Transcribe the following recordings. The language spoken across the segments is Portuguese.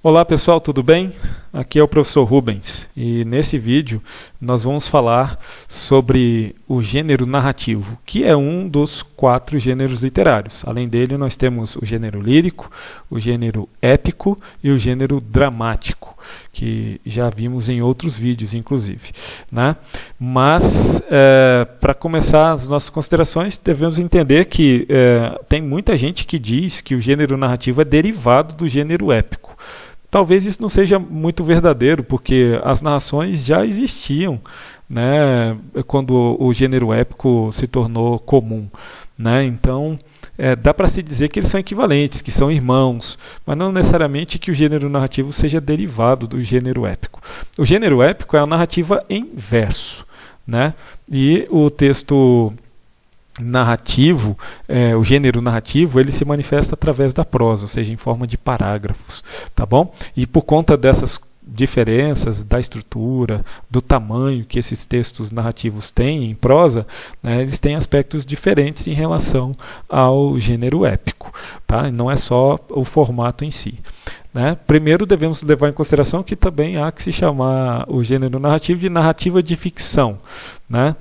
Olá pessoal, tudo bem? Aqui é o professor Rubens e nesse vídeo nós vamos falar sobre o gênero narrativo, que é um dos 4 gêneros literários. Além dele nós temos o gênero lírico, o gênero épico e o gênero dramático, que já vimos em outros vídeos inclusive, né? Mas para começar as nossas considerações, devemos entender que tem muita gente que diz que o gênero narrativo é derivado do gênero épico. Talvez isso não seja muito verdadeiro, porque as narrações já existiam, né, quando o gênero épico se tornou comum, né? Então, dá para se dizer que eles são equivalentes, que são irmãos, mas não necessariamente que o gênero narrativo seja derivado do gênero épico. O gênero épico é a narrativa em verso, né? E o texto narrativo, o gênero narrativo, ele se manifesta através da prosa, ou seja, em forma de parágrafos, tá bom? E por conta dessas diferenças da estrutura, do tamanho que esses textos narrativos têm em prosa, né, eles têm aspectos diferentes em relação ao gênero épico, tá? Não é só o formato em si, né? Primeiro devemos levar em consideração que também há que se chamar o gênero narrativo de narrativa de ficção, né?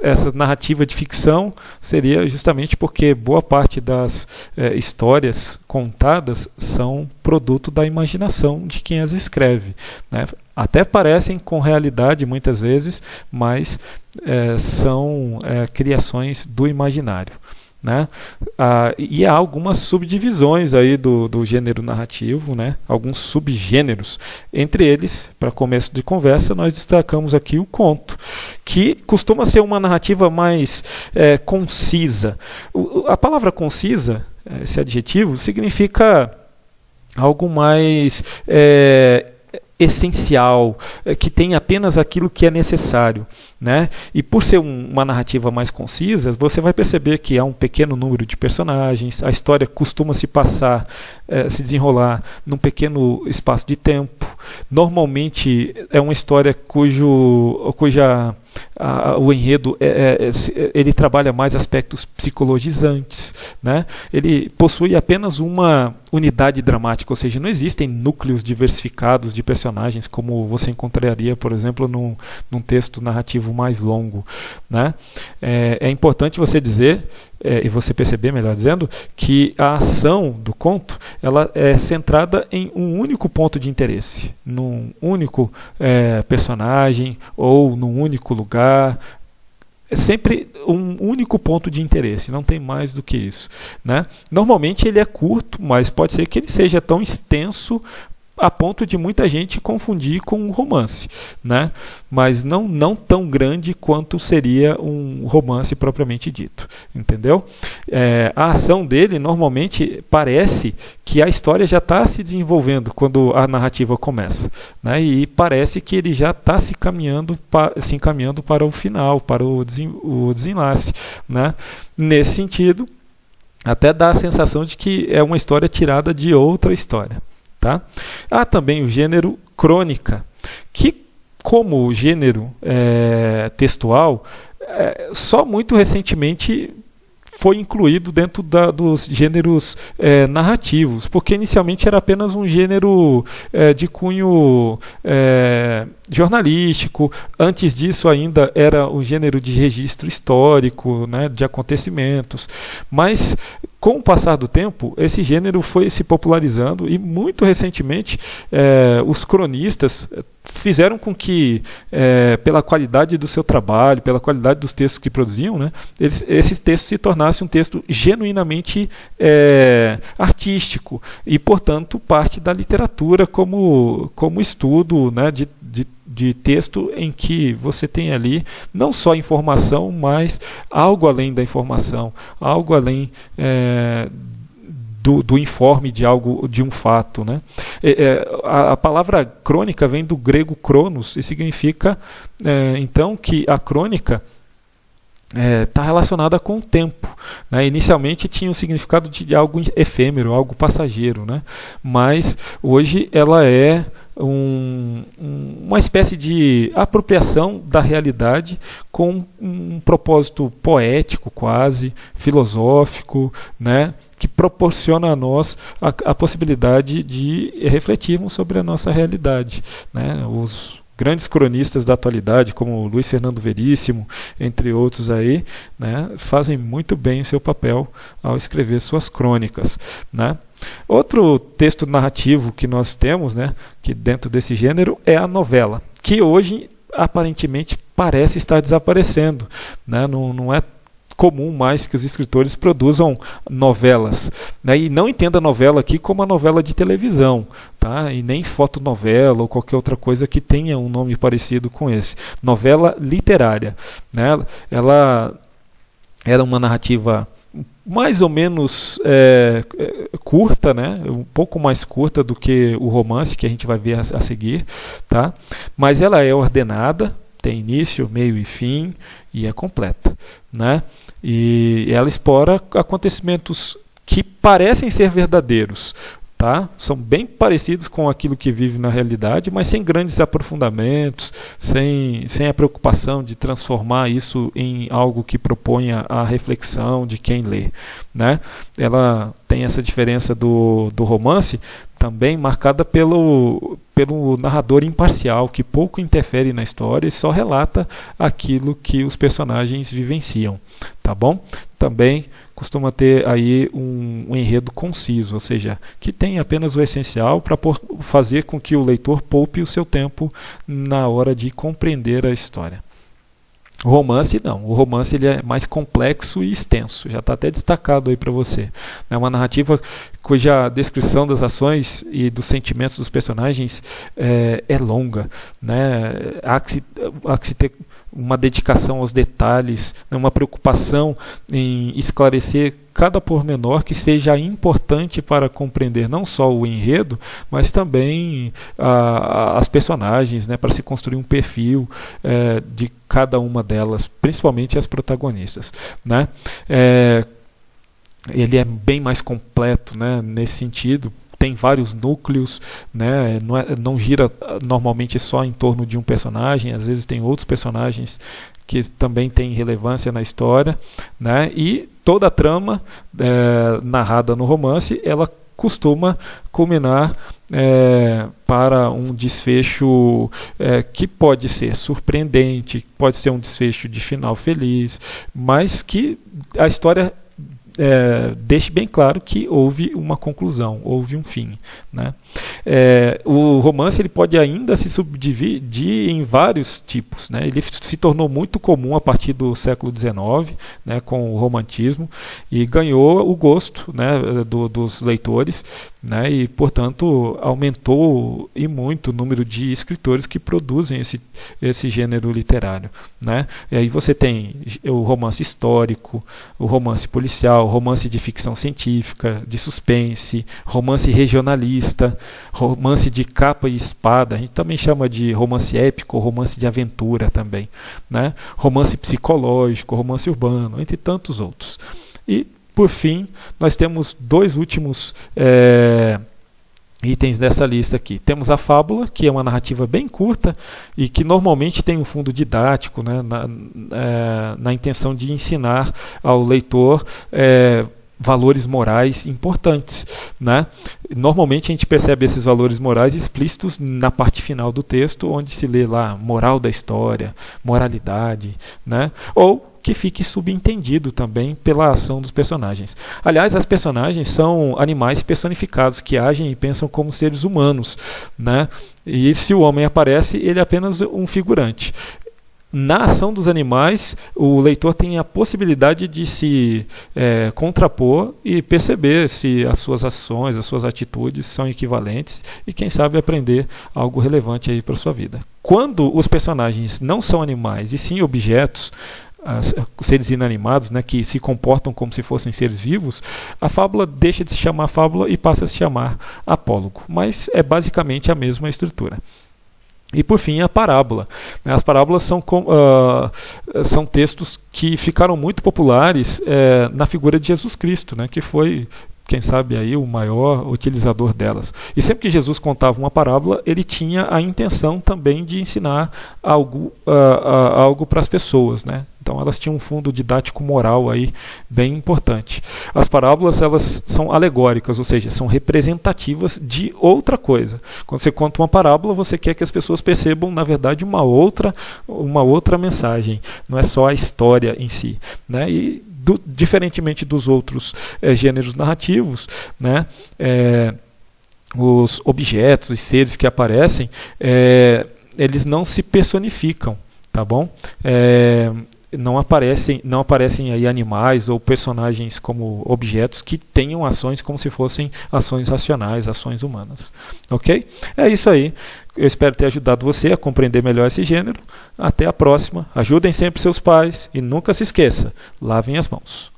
Essa narrativa de ficção seria justamente porque boa parte das histórias contadas são produto da imaginação de quem as escreve, né? Até parecem com realidade muitas vezes, mas são criações do imaginário, né? E há algumas subdivisões aí do gênero narrativo, né? Alguns subgêneros. Entre eles, para começo de conversa, nós destacamos aqui o conto, que costuma ser uma narrativa mais concisa. A palavra concisa, esse adjetivo, significa algo mais essencial, que tem apenas aquilo que é necessário, né? E por ser uma narrativa mais concisa, você vai perceber que há um pequeno número de personagens, a história costuma se passar, se desenrolar num pequeno espaço de tempo. Normalmente é uma história o enredo ele trabalha mais aspectos psicologizantes, né? Ele possui apenas uma unidade dramática, ou seja, não existem núcleos diversificados de personagens como você encontraria, por exemplo, num texto narrativo mais longo, né? É importante você dizer e você perceber, melhor dizendo, que a ação do conto ela é centrada em um único ponto de interesse, num único personagem ou num único lugar. É sempre um único ponto de interesse, não tem mais do que isso, né? Normalmente ele é curto, mas pode ser que ele seja tão extenso a ponto de muita gente confundir com um romance, né? Mas não tão grande quanto seria um romance propriamente dito, entendeu? A ação dele normalmente parece que a história já está se desenvolvendo quando a narrativa começa, né? E parece que ele já está se encaminhando para o final, para o desenlace, né? Nesse sentido, até dá a sensação de que é uma história tirada de outra história. Tá? Há também o gênero crônica, que como gênero textual, só muito recentemente foi incluído dentro dos gêneros narrativos, porque inicialmente era apenas um gênero de cunho jornalístico. Antes disso ainda era um gênero de registro histórico, né, de acontecimentos, mas com o passar do tempo, esse gênero foi se popularizando e muito recentemente os cronistas fizeram com que, pela qualidade do seu trabalho, pela qualidade dos textos que produziam, né, esses textos se tornassem um texto genuinamente artístico e, portanto, parte da literatura como estudo, né, de texto em que você tem ali não só informação, mas algo além da informação, algo além do informe de algo, de um fato, né? A palavra crônica vem do grego cronos e significa então que a crônica está relacionada com o tempo, né? Inicialmente tinha o significado de algo efêmero, algo passageiro, né? Mas hoje ela é uma espécie de apropriação da realidade com um propósito poético, quase filosófico, né? que proporciona a nós a possibilidade de refletirmos sobre a nossa realidade, né? Os grandes cronistas da atualidade, como Luiz Fernando Veríssimo, entre outros aí, né, fazem muito bem o seu papel ao escrever suas crônicas, né? Outro texto narrativo que nós temos, né, que dentro desse gênero, é a novela, que hoje aparentemente parece estar desaparecendo, né? Não é comum mais que os escritores produzam novelas, né? E não entenda novela aqui como a novela de televisão, tá? E nem fotonovela ou qualquer outra coisa que tenha um nome parecido com esse. Novela literária, né? Ela era uma narrativa mais ou menos curta, né? Um pouco mais curta do que o romance que a gente vai ver a seguir, tá? Mas ela é ordenada, tem início, meio e fim, e é completa, né? E ela explora acontecimentos que parecem ser verdadeiros, tá? São bem parecidos com aquilo que vive na realidade, mas sem grandes aprofundamentos, sem a preocupação de transformar isso em algo que proponha a reflexão de quem lê, né? Ela tem essa diferença do romance, também marcada pelo narrador imparcial, que pouco interfere na história e só relata aquilo que os personagens vivenciam, tá bom? Também costuma ter aí um enredo conciso, ou seja, que tem apenas o essencial para fazer com que o leitor poupe o seu tempo na hora de compreender a história. O romance não, o romance ele é mais complexo e extenso, já está até destacado aí para você. É uma narrativa cuja descrição das ações e dos sentimentos dos personagens é longa, né? Há que se ter uma dedicação aos detalhes, uma preocupação em esclarecer cada pormenor que seja importante para compreender não só o enredo, mas também as personagens, né, para se construir um perfil de cada uma delas, principalmente as protagonistas, né? Ele é bem mais completo, né, nesse sentido. Tem vários núcleos, né? Não gira normalmente só em torno de um personagem, às vezes tem outros personagens que também têm relevância na história, né? E toda a trama narrada no romance, ela costuma culminar para um desfecho que pode ser surpreendente, pode ser um desfecho de final feliz, mas que a história deixe bem claro que houve uma conclusão, houve um fim, né? O romance ele pode ainda se subdividir em vários tipos, né? Ele se tornou muito comum a partir do século XIX, né, com o romantismo, e ganhou o gosto, né, dos leitores, né, e portanto aumentou e muito o número de escritores que produzem esse gênero literário, né? E aí você tem o romance histórico, o romance policial, o romance de ficção científica, de suspense, romance regionalista, romance de capa e espada, a gente também chama de romance épico, romance de aventura também, né? Romance psicológico, romance urbano, entre tantos outros. E, por fim, nós temos dois últimos itens dessa lista aqui. Temos a fábula, que é uma narrativa bem curta e que normalmente tem um fundo didático, né, na intenção de ensinar ao leitor valores morais importantes, né? Normalmente a gente percebe esses valores morais explícitos na parte final do texto, onde se lê lá moral da história, moralidade, né? Ou que fique subentendido também pela ação dos personagens. Aliás, as personagens são animais personificados que agem e pensam como seres humanos, né? E se o homem aparece, ele é apenas um figurante. Na ação dos animais, o leitor tem a possibilidade de se contrapor e perceber se as suas ações, as suas atitudes são equivalentes e, quem sabe, aprender algo relevante aí para a sua vida. Quando os personagens não são animais e sim objetos, seres inanimados, né, que se comportam como se fossem seres vivos, a fábula deixa de se chamar fábula e passa a se chamar apólogo. Mas é basicamente a mesma estrutura. E por fim a parábola. As parábolas são textos que ficaram muito populares na figura de Jesus Cristo, né, que foi, quem sabe aí, o maior utilizador delas. E sempre que Jesus contava uma parábola, ele tinha a intenção também de ensinar algo para as pessoas, né? Então elas tinham um fundo didático moral aí bem importante. As parábolas, elas são alegóricas, ou seja, são representativas de outra coisa. Quando você conta uma parábola, você quer que as pessoas percebam, na verdade, uma outra mensagem. Não é só a história em si, né? E diferentemente dos outros gêneros narrativos, né? Os objetos e seres que aparecem, eles não se personificam, tá bom? Não aparecem aí animais ou personagens como objetos que tenham ações como se fossem ações racionais, ações humanas. Ok? É isso aí. Eu espero ter ajudado você a compreender melhor esse gênero. Até a próxima. Ajudem sempre seus pais e nunca se esqueça, lavem as mãos.